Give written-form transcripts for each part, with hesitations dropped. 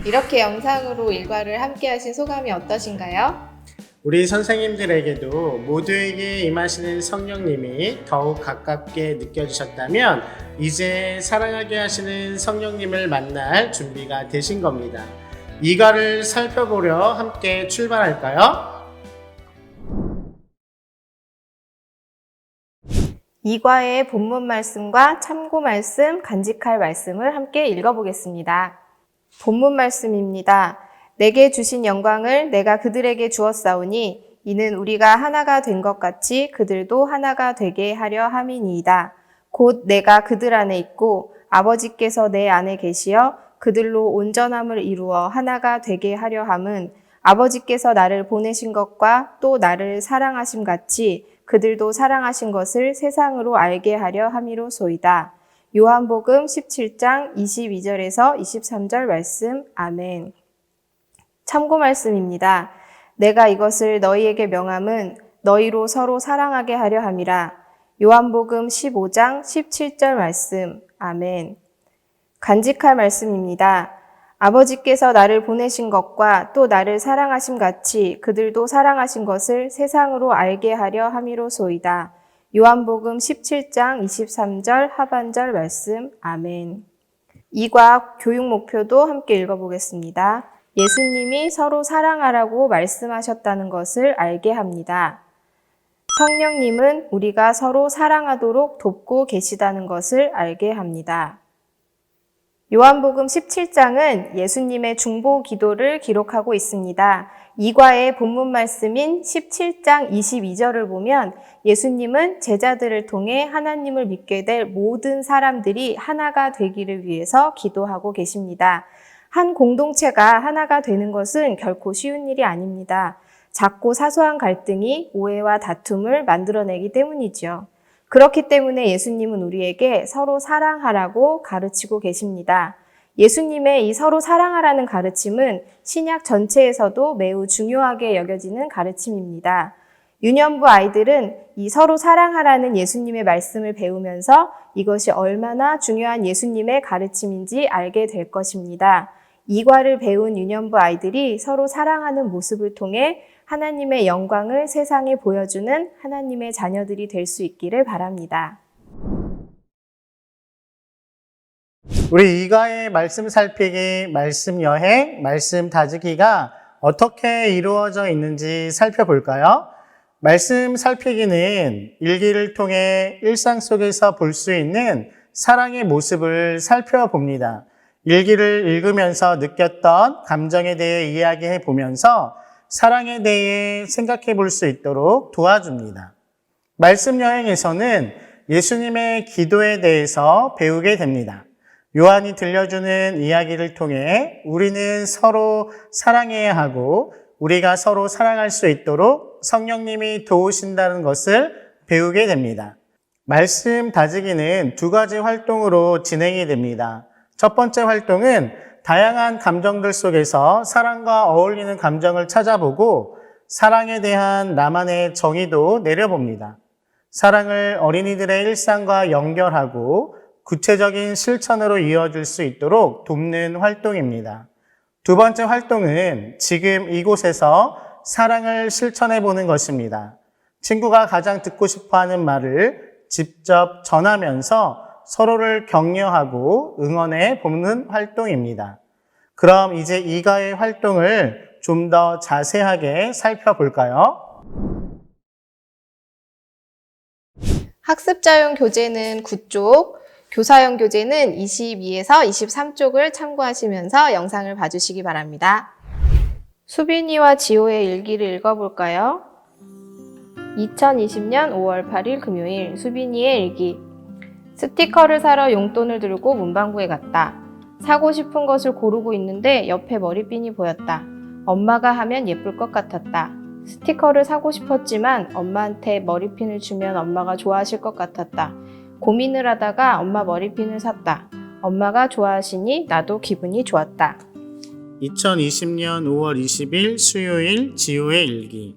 이렇게 영상으로 일과를 함께 하신 소감이 어떠신가요? 우리 선생님들에게도 모두에게 임하시는 성령님이 더욱 가깝게 느껴지셨다면 이제 사랑하게 하시는 성령님을 만날 준비가 되신 겁니다. 이거를 살펴보려 함께 출발할까요? 이과의 본문 말씀과 참고 말씀, 간직할 말씀을 함께 읽어보겠습니다. 본문 말씀입니다. 내게 주신 영광을 내가 그들에게 주었사오니 이는 우리가 하나가 된 것 같이 그들도 하나가 되게 하려 함이니이다. 곧 내가 그들 안에 있고 아버지께서 내 안에 계시어 그들로 온전함을 이루어 하나가 되게 하려 함은 아버지께서 나를 보내신 것과 또 나를 사랑하심 같이 그들도 사랑하신 것을 세상으로 알게 하려 함이로소이다. 요한복음 17장 22절에서 23절 말씀. 아멘. 참고 말씀입니다. 내가 이것을 너희에게 명함은 너희로 서로 사랑하게 하려 함이라. 요한복음 15장 17절 말씀. 아멘. 간직할 말씀입니다. 아버지께서 나를 보내신 것과 또 나를 사랑하심 같이 그들도 사랑하신 것을 세상으로 알게 하려 함이로소이다. 요한복음 17장 23절 하반절 말씀. 아멘. 이과 교육 목표도 함께 읽어보겠습니다. 예수님이 서로 사랑하라고 말씀하셨다는 것을 알게 합니다. 성령님은 우리가 서로 사랑하도록 돕고 계시다는 것을 알게 합니다. 요한복음 17장은 예수님의 중보 기도를 기록하고 있습니다. 이과의 본문 말씀인 17장 22절을 보면 예수님은 제자들을 통해 하나님을 믿게 될 모든 사람들이 하나가 되기를 위해서 기도하고 계십니다. 한 공동체가 하나가 되는 것은 결코 쉬운 일이 아닙니다. 작고 사소한 갈등이 오해와 다툼을 만들어내기 때문이죠. 그렇기 때문에 예수님은 우리에게 서로 사랑하라고 가르치고 계십니다. 예수님의 이 서로 사랑하라는 가르침은 신약 전체에서도 매우 중요하게 여겨지는 가르침입니다. 유년부 아이들은 이 서로 사랑하라는 예수님의 말씀을 배우면서 이것이 얼마나 중요한 예수님의 가르침인지 알게 될 것입니다. 이과를 배운 유년부 아이들이 서로 사랑하는 모습을 통해 하나님의 영광을 세상에 보여주는 하나님의 자녀들이 될 수 있기를 바랍니다. 우리 이과의 말씀 살피기, 말씀 여행, 말씀 다지기가 어떻게 이루어져 있는지 살펴볼까요? 말씀 살피기는 일기를 통해 일상 속에서 볼 수 있는 사랑의 모습을 살펴봅니다. 일기를 읽으면서 느꼈던 감정에 대해 이야기해 보면서 사랑에 대해 생각해 볼 수 있도록 도와줍니다. 말씀 여행에서는 예수님의 기도에 대해서 배우게 됩니다. 요한이 들려주는 이야기를 통해 우리는 서로 사랑해야 하고 우리가 서로 사랑할 수 있도록 성령님이 도우신다는 것을 배우게 됩니다. 말씀 다지기는 두 가지 활동으로 진행이 됩니다. 첫 번째 활동은 다양한 감정들 속에서 사랑과 어울리는 감정을 찾아보고 사랑에 대한 나만의 정의도 내려봅니다. 사랑을 어린이들의 일상과 연결하고 구체적인 실천으로 이어질 수 있도록 돕는 활동입니다. 두 번째 활동은 지금 이곳에서 사랑을 실천해 보는 것입니다. 친구가 가장 듣고 싶어하는 말을 직접 전하면서 서로를 격려하고 응원해 보는 활동입니다. 그럼 이제 이과의 활동을 좀 더 자세하게 살펴볼까요? 학습자용 교재는 9쪽, 교사용 교재는 22에서 23쪽을 참고하시면서 영상을 봐주시기 바랍니다. 수빈이와 지호의 일기를 읽어볼까요? 2020년 5월 8일 금요일 수빈이의 일기. 스티커를 사러 용돈을 들고 문방구에 갔다. 사고 싶은 것을 고르고 있는데 옆에 머리핀이 보였다. 엄마가 하면 예쁠 것 같았다. 스티커를 사고 싶었지만 엄마한테 머리핀을 주면 엄마가 좋아하실 것 같았다. 고민을 하다가 엄마 머리핀을 샀다. 엄마가 좋아하시니 나도 기분이 좋았다. 2020년 5월 20일 수요일 지호의 일기.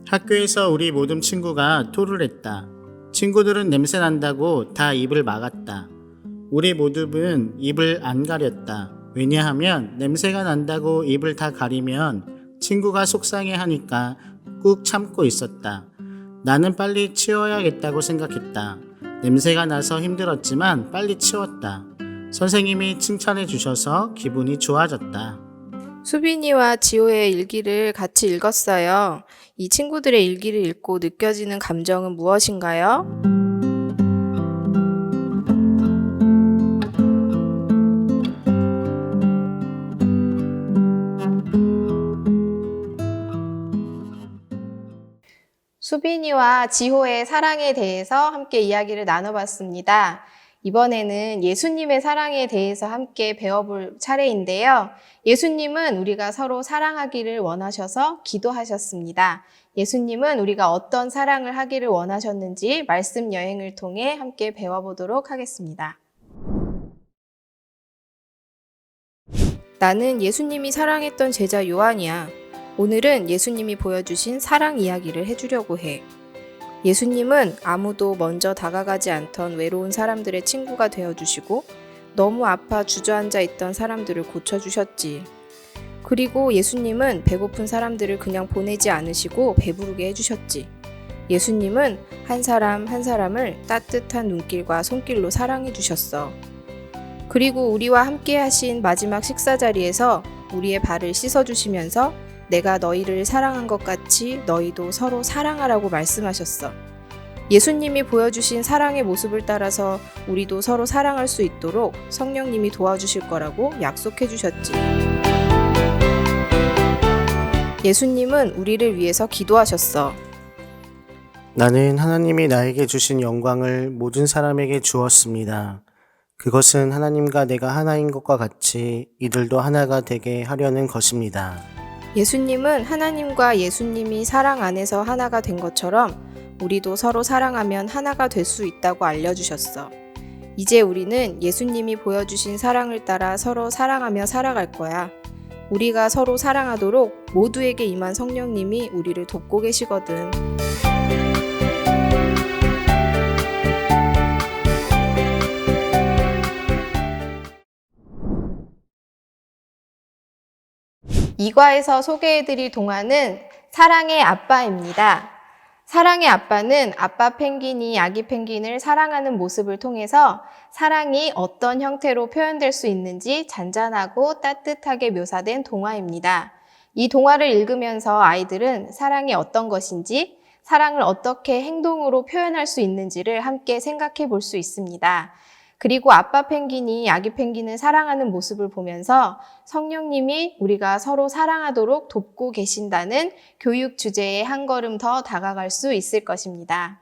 학교에서 우리 모든 친구가 토를 했다. 친구들은 냄새 난다고 다 입을 막았다. 우리 모두는 입을 안 가렸다. 왜냐하면 냄새가 난다고 입을 다 가리면 친구가 속상해하니까 꾹 참고 있었다. 나는 빨리 치워야겠다고 생각했다. 냄새가 나서 힘들었지만 빨리 치웠다. 선생님이 칭찬해 주셔서 기분이 좋아졌다. 수빈이와 지호의 일기를 같이 읽었어요. 이 친구들의 일기를 읽고 느껴지는 감정은 무엇인가요? 수빈이와 지호의 사랑에 대해서 함께 이야기를 나눠봤습니다. 이번에는 예수님의 사랑에 대해서 함께 배워볼 차례인데요. 예수님은 우리가 서로 사랑하기를 원하셔서 기도하셨습니다. 예수님은 우리가 어떤 사랑을 하기를 원하셨는지 말씀 여행을 통해 함께 배워보도록 하겠습니다. 나는 예수님이 사랑했던 제자 요한이야. 오늘은 예수님이 보여주신 사랑 이야기를 해주려고 해. 예수님은 아무도 먼저 다가가지 않던 외로운 사람들의 친구가 되어주시고 너무 아파 주저앉아 있던 사람들을 고쳐주셨지. 그리고 예수님은 배고픈 사람들을 그냥 보내지 않으시고 배부르게 해주셨지. 예수님은 한 사람 한 사람을 따뜻한 눈길과 손길로 사랑해 주셨어. 그리고 우리와 함께 하신 마지막 식사 자리에서 우리의 발을 씻어주시면서 내가 너희를 사랑한 것 같이 너희도 서로 사랑하라고 말씀하셨어. 예수님이 보여주신 사랑의 모습을 따라서 우리도 서로 사랑할 수 있도록 성령님이 도와주실 거라고 약속해 주셨지. 예수님은 우리를 위해서 기도하셨어. 나는 하나님이 나에게 주신 영광을 모든 사람에게 주었습니다. 그것은 하나님과 내가 하나인 것과 같이 이들도 하나가 되게 하려는 것입니다. 예수님은 하나님과 예수님이 사랑 안에서 하나가 된 것처럼 우리도 서로 사랑하면 하나가 될 수 있다고 알려주셨어. 이제 우리는 예수님이 보여주신 사랑을 따라 서로 사랑하며 살아갈 거야. 우리가 서로 사랑하도록 모두에게 임한 성령님이 우리를 돕고 계시거든. 이과에서 소개해드릴 동화는 사랑의 아빠입니다. 사랑의 아빠는 아빠 펭귄이 아기 펭귄을 사랑하는 모습을 통해서 사랑이 어떤 형태로 표현될 수 있는지 잔잔하고 따뜻하게 묘사된 동화입니다. 이 동화를 읽으면서 아이들은 사랑이 어떤 것인지, 사랑을 어떻게 행동으로 표현할 수 있는지를 함께 생각해 볼 수 있습니다. 그리고 아빠 펭귄이 아기 펭귄을 사랑하는 모습을 보면서 성령님이 우리가 서로 사랑하도록 돕고 계신다는 교육 주제에 한 걸음 더 다가갈 수 있을 것입니다.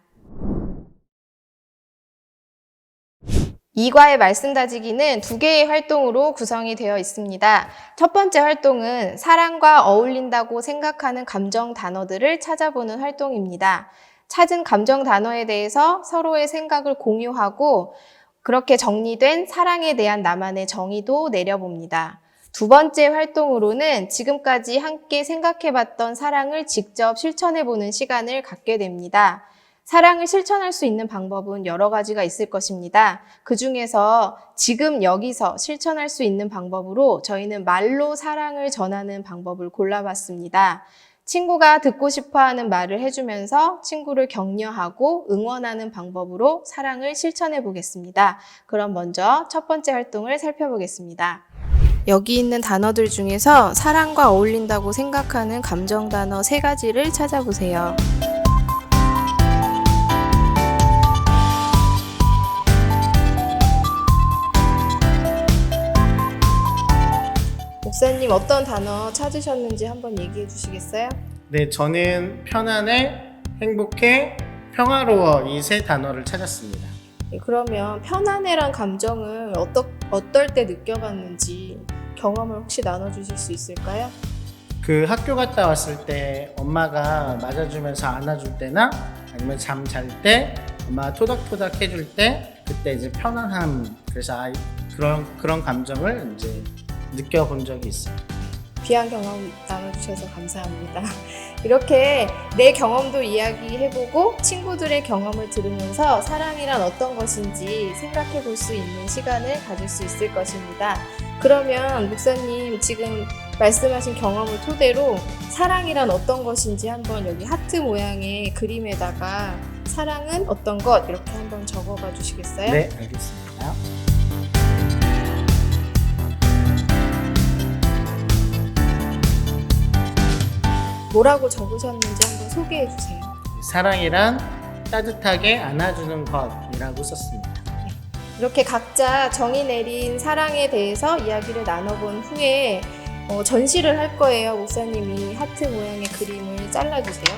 이과의 말씀 다지기는 2개의 활동으로 구성이 되어 있습니다. 첫 번째 활동은 사랑과 어울린다고 생각하는 감정 단어들을 찾아보는 활동입니다. 찾은 감정 단어에 대해서 서로의 생각을 공유하고 그렇게 정리된 사랑에 대한 나만의 정의도 내려봅니다. 두 번째 활동으로는 지금까지 함께 생각해봤던 사랑을 직접 실천해보는 시간을 갖게 됩니다. 사랑을 실천할 수 있는 방법은 여러 가지가 있을 것입니다. 그 중에서 지금 여기서 실천할 수 있는 방법으로 저희는 말로 사랑을 전하는 방법을 골라봤습니다. 친구가 듣고 싶어하는 말을 해주면서 친구를 격려하고 응원하는 방법으로 사랑을 실천해 보겠습니다. 그럼 먼저 첫 번째 활동을 살펴보겠습니다. 여기 있는 단어들 중에서 사랑과 어울린다고 생각하는 감정 단어 3가지를 찾아보세요. 목사님 어떤 단어 찾으셨는지 한번 얘기해 주시겠어요? 네, 저는 편안해, 행복해, 평화로워 이 3단어를 찾았습니다. 네, 그러면 편안해란 감정을 어떨 때 느껴봤는지 경험을 혹시 나눠주실 수 있을까요? 그 학교 갔다 왔을 때 엄마가 맞아주면서 안아줄 때나 아니면 잠 잘 때 엄마가 토닥토닥 해줄 때 그때 이제 편안함, 그래서 그런 감정을 이제 느껴본 적이 있어요. 귀한 경험 나눠주셔서 감사합니다. 이렇게 내 경험도 이야기해보고 친구들의 경험을 들으면서 사랑이란 어떤 것인지 생각해 볼 수 있는 시간을 가질 수 있을 것입니다. 그러면 목사님 지금 말씀하신 경험을 토대로 사랑이란 어떤 것인지 한번 여기 하트 모양의 그림에다가 사랑은 어떤 것 이렇게 한번 적어봐 주시겠어요? 네, 알겠습니다. 뭐라고 적으셨는지 한번 소개해 주세요. 사랑이란 따뜻하게 안아주는 것이라고 썼습니다. 이렇게 각자 정의 내린 사랑에 대해서 이야기를 나눠본 후에 전시를 할 거예요. 목사님이 하트 모양의 그림을 잘라주세요.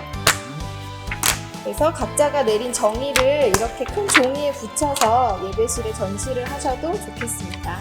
그래서 각자가 내린 정의를 이렇게 큰 종이에 붙여서 예배실에 전시를 하셔도 좋겠습니다.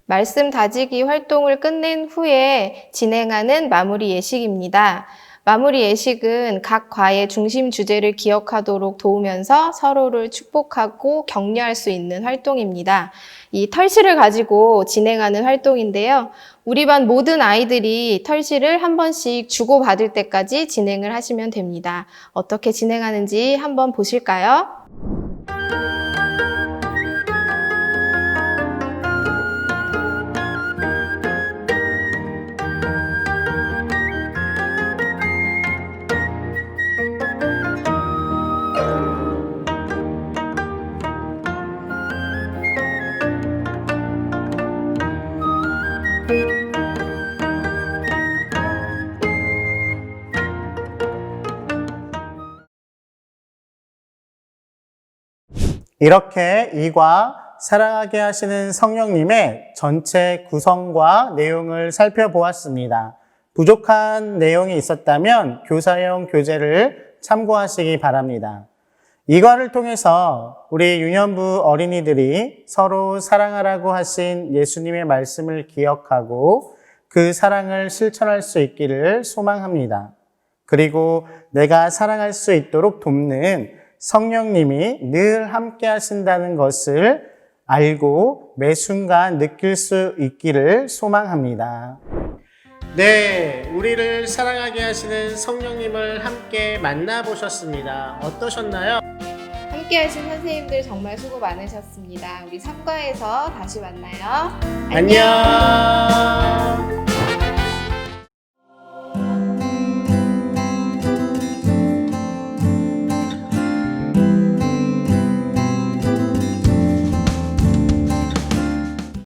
말씀 다지기 활동을 끝낸 후에 진행하는 마무리 예식입니다. 마무리 예식은 각 과의 중심 주제를 기억하도록 도우면서 서로를 축복하고 격려할 수 있는 활동입니다. 이 털실을 가지고 진행하는 활동인데요. 우리 반 모든 아이들이 털실을 한 번씩 주고받을 때까지 진행을 하시면 됩니다. 어떻게 진행하는지 한번 보실까요? 이렇게 이과 사랑하게 하시는 성령님의 전체 구성과 내용을 살펴보았습니다. 부족한 내용이 있었다면 교사형 교재를 참고하시기 바랍니다. 이과를 통해서 우리 유년부 어린이들이 서로 사랑하라고 하신 예수님의 말씀을 기억하고 그 사랑을 실천할 수 있기를 소망합니다. 그리고 내가 사랑할 수 있도록 돕는 성령님이 늘 함께 하신다는 것을 알고 매 순간 느낄 수 있기를 소망합니다. 네, 우리를 사랑하게 하시는 성령님을 함께 만나보셨습니다. 어떠셨나요? 함께 하신 선생님들 정말 수고 많으셨습니다. 우리 3과에서 다시 만나요. 안녕.